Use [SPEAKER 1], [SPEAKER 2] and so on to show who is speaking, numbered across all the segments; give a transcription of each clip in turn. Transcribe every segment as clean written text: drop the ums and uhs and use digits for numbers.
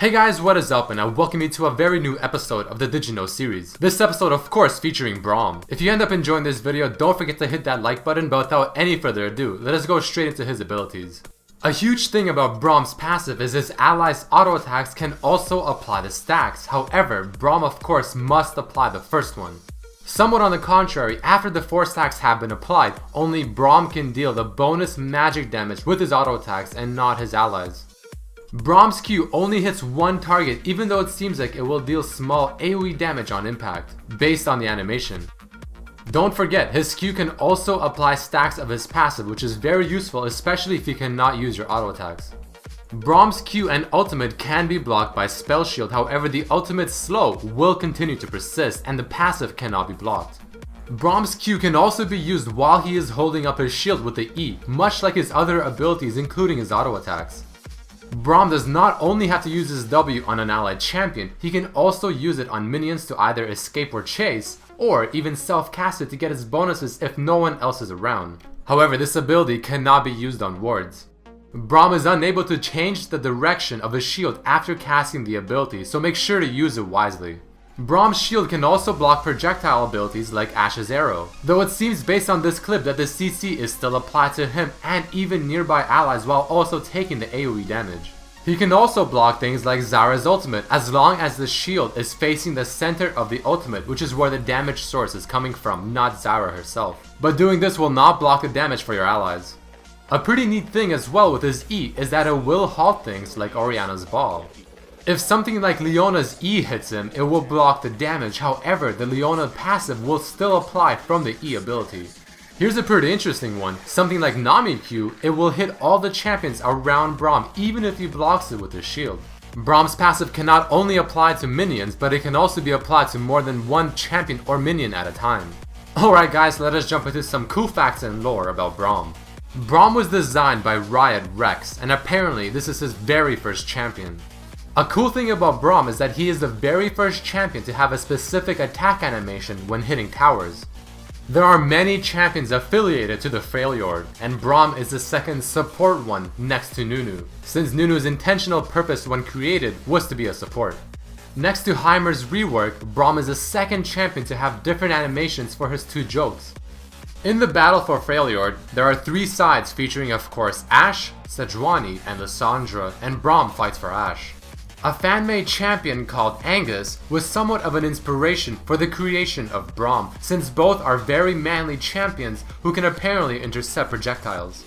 [SPEAKER 1] Hey guys, what is up, and I welcome you to a very new episode of the Did You Know series. This episode, of course, featuring Braum. If you end up enjoying this video, don't forget to hit that like button, but without any further ado, let us go straight into his abilities. A huge thing about Braum's passive is his allies' auto attacks can also apply the stacks. However, Braum of course must apply the first one. Somewhat on the contrary, after the 4 stacks have been applied, only Braum can deal the bonus magic damage with his auto attacks and not his allies. Braum's Q only hits one target even though it seems like it will deal small AoE damage on impact, based on the animation. Don't forget, his Q can also apply stacks of his passive, which is very useful especially if you cannot use your auto attacks. Braum's Q and ultimate can be blocked by Spell Shield, however the ultimate's slow will continue to persist and the passive cannot be blocked. Braum's Q can also be used while he is holding up his shield with the E, much like his other abilities including his auto attacks. Braum does not only have to use his W on an allied champion, he can also use it on minions to either escape or chase, or even self-cast it to get his bonuses if no one else is around. However, this ability cannot be used on wards. Braum is unable to change the direction of his shield after casting the ability, so make sure to use it wisely. Braum's shield can also block projectile abilities like Ash's arrow, though it seems based on this clip that the CC is still applied to him and even nearby allies while also taking the AoE damage. He can also block things like Zara's ultimate as long as the shield is facing the center of the ultimate, which is where the damage source is coming from, not Zara herself. But doing this will not block the damage for your allies. A pretty neat thing as well with his E is that it will halt things like Orianna's ball. If something like Leona's E hits him, it will block the damage, however the Leona passive will still apply from the E ability. Here's a pretty interesting one, something like Nami Q, it will hit all the champions around Braum even if he blocks it with his shield. Braum's passive can not only apply to minions, but it can also be applied to more than one champion or minion at a time. Alright guys, let us jump into some cool facts and lore about Braum. Braum was designed by Riot Rex, and apparently this is his very first champion. A cool thing about Braum is that he is the very first champion to have a specific attack animation when hitting towers. There are many champions affiliated to the Freljord, and Braum is the second support one next to Nunu, since Nunu's intentional purpose when created was to be a support. Next to Heimer's rework, Braum is the second champion to have different animations for his 2 jokes. In the battle for Freljord, there are 3 sides featuring of course Ashe, Sejuani, and Lissandra, and Braum fights for Ashe. A fan-made champion called Angus was somewhat of an inspiration for the creation of Braum, since both are very manly champions who can apparently intercept projectiles.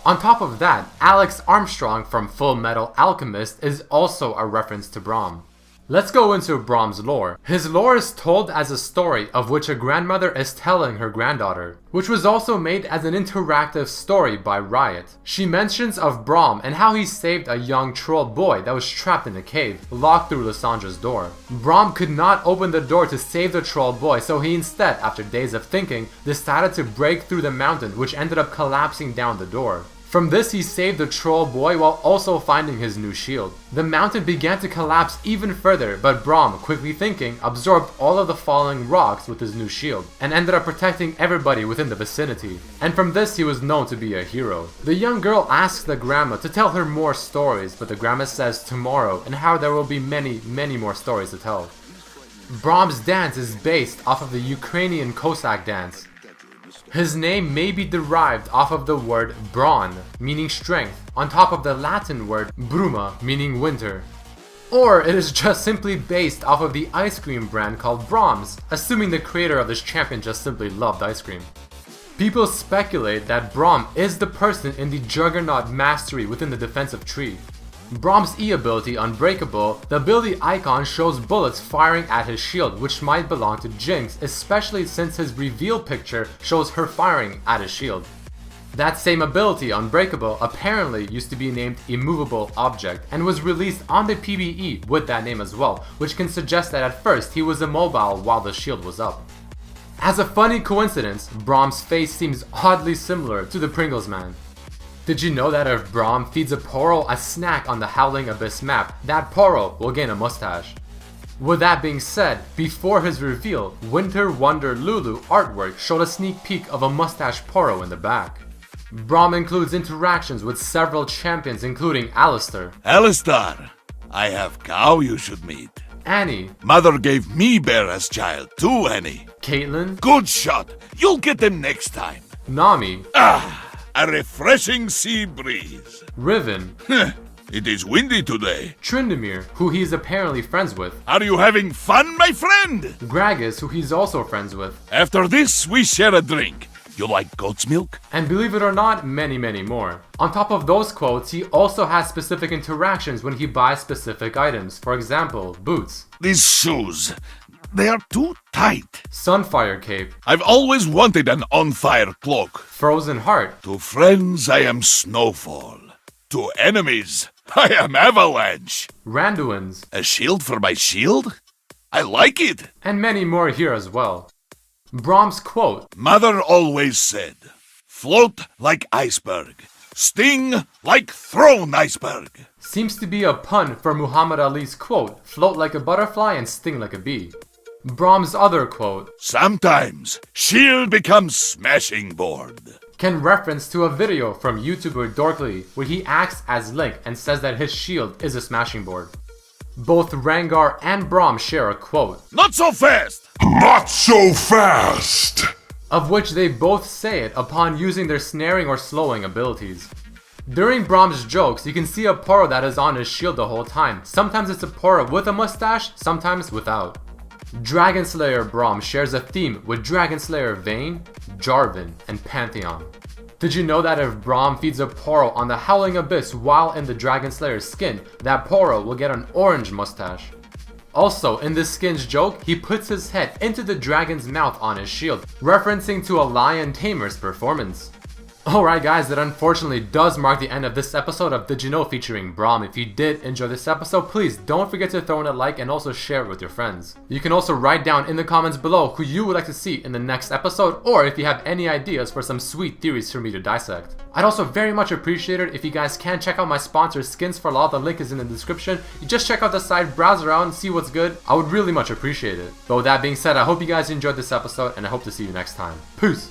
[SPEAKER 1] On top of that, Alex Armstrong from Full Metal Alchemist is also a reference to Braum. Let's go into Braum's lore. His lore is told as a story of which a grandmother is telling her granddaughter, which was also made as an interactive story by Riot. She mentions of Braum and how he saved a young troll boy that was trapped in a cave, locked through Lissandra's door. Braum could not open the door to save the troll boy, so he instead, after days of thinking, decided to break through the mountain, which ended up collapsing down the door. From this he saved the troll boy while also finding his new shield. The mountain began to collapse even further, but Braum, quickly thinking, absorbed all of the falling rocks with his new shield, and ended up protecting everybody within the vicinity. And from this he was known to be a hero. The young girl asks the grandma to tell her more stories, but the grandma says tomorrow, and how there will be many more stories to tell. Braum's dance is based off of the Ukrainian Cossack dance. His name may be derived off of the word brawn, meaning strength, on top of the Latin word bruma, meaning winter. Or it is just simply based off of the ice cream brand called Braum's, assuming the creator of this champion just simply loved ice cream. People speculate that Braum is the person in the Juggernaut mastery within the defensive tree. Braum's E ability, Unbreakable, the ability icon shows bullets firing at his shield, which might belong to Jinx, especially since his reveal picture shows her firing at his shield. That same ability, Unbreakable, apparently used to be named Immovable Object and was released on the PvE with that name as well, which can suggest that at first he was immobile while the shield was up. As a funny coincidence, Braum's face seems oddly similar to the Pringles man. Did you know that if Braum feeds a Poro a snack on the Howling Abyss map, that Poro will gain a mustache? With that being said, before his reveal, Winter Wonder Lulu artwork showed a sneak peek of a mustache Poro in the back. Braum includes interactions with several champions including Alistar,
[SPEAKER 2] I have cow you should meet.
[SPEAKER 1] Annie.
[SPEAKER 2] Mother gave me bear as child too, Annie.
[SPEAKER 1] Caitlin.
[SPEAKER 2] Good shot. You'll get them next time.
[SPEAKER 1] Nami.
[SPEAKER 2] A refreshing sea breeze.
[SPEAKER 1] Riven.
[SPEAKER 2] It is windy today.
[SPEAKER 1] Tryndamere, who he's apparently friends with.
[SPEAKER 2] Are you having fun, my friend?
[SPEAKER 1] Gragas, who he's also friends with.
[SPEAKER 2] After this, we share a drink. You like goat's milk?
[SPEAKER 1] And believe it or not, many, many more. On top of those quotes, he also has specific interactions when he buys specific items. For example, boots.
[SPEAKER 2] These shoes, they are too tight.
[SPEAKER 1] Sunfire cape.
[SPEAKER 2] I've always wanted an on-fire cloak.
[SPEAKER 1] Frozen heart.
[SPEAKER 2] To friends, I am snowfall. To enemies, I am avalanche.
[SPEAKER 1] Randuin's.
[SPEAKER 2] A shield for my shield? I like it.
[SPEAKER 1] And many more here as well. Braum's quote.
[SPEAKER 2] Mother always said, float like iceberg, sting like thrown iceberg.
[SPEAKER 1] Seems to be a pun for Muhammad Ali's quote, float like a butterfly and sting like a bee. Braum's other quote.
[SPEAKER 2] Sometimes, shield becomes smashing board.
[SPEAKER 1] Can reference to a video from YouTuber Dorkly where he acts as Link and says that his shield is a smashing board. Both Rengar and Braum share a quote.
[SPEAKER 2] Not so fast!
[SPEAKER 3] Not so fast!
[SPEAKER 1] Of which they both say it upon using their snaring or slowing abilities. During Braum's jokes, you can see a Poro that is on his shield the whole time. Sometimes it's a Poro with a mustache, sometimes without. Dragon Slayer Braum shares a theme with Dragon Slayer Vayne, Jarvan, and Pantheon. Did you know that if Braum feeds a Poro on the Howling Abyss while in the Dragon Slayer's skin, that Poro will get an orange mustache? Also, in this skin's joke, he puts his head into the dragon's mouth on his shield, referencing to a lion tamer's performance. Alright guys, that unfortunately does mark the end of this episode of Did You Know featuring Braum. If you did enjoy this episode, please don't forget to throw in a like and also share it with your friends. You can also write down in the comments below who you would like to see in the next episode, or if you have any ideas for some sweet theories for me to dissect. I'd also very much appreciate it if you guys can check out my sponsor Skins for Law. The link is in the description. You just check out the site, browse around, see what's good. I would really much appreciate it. But with that being said, I hope you guys enjoyed this episode and I hope to see you next time. Peace!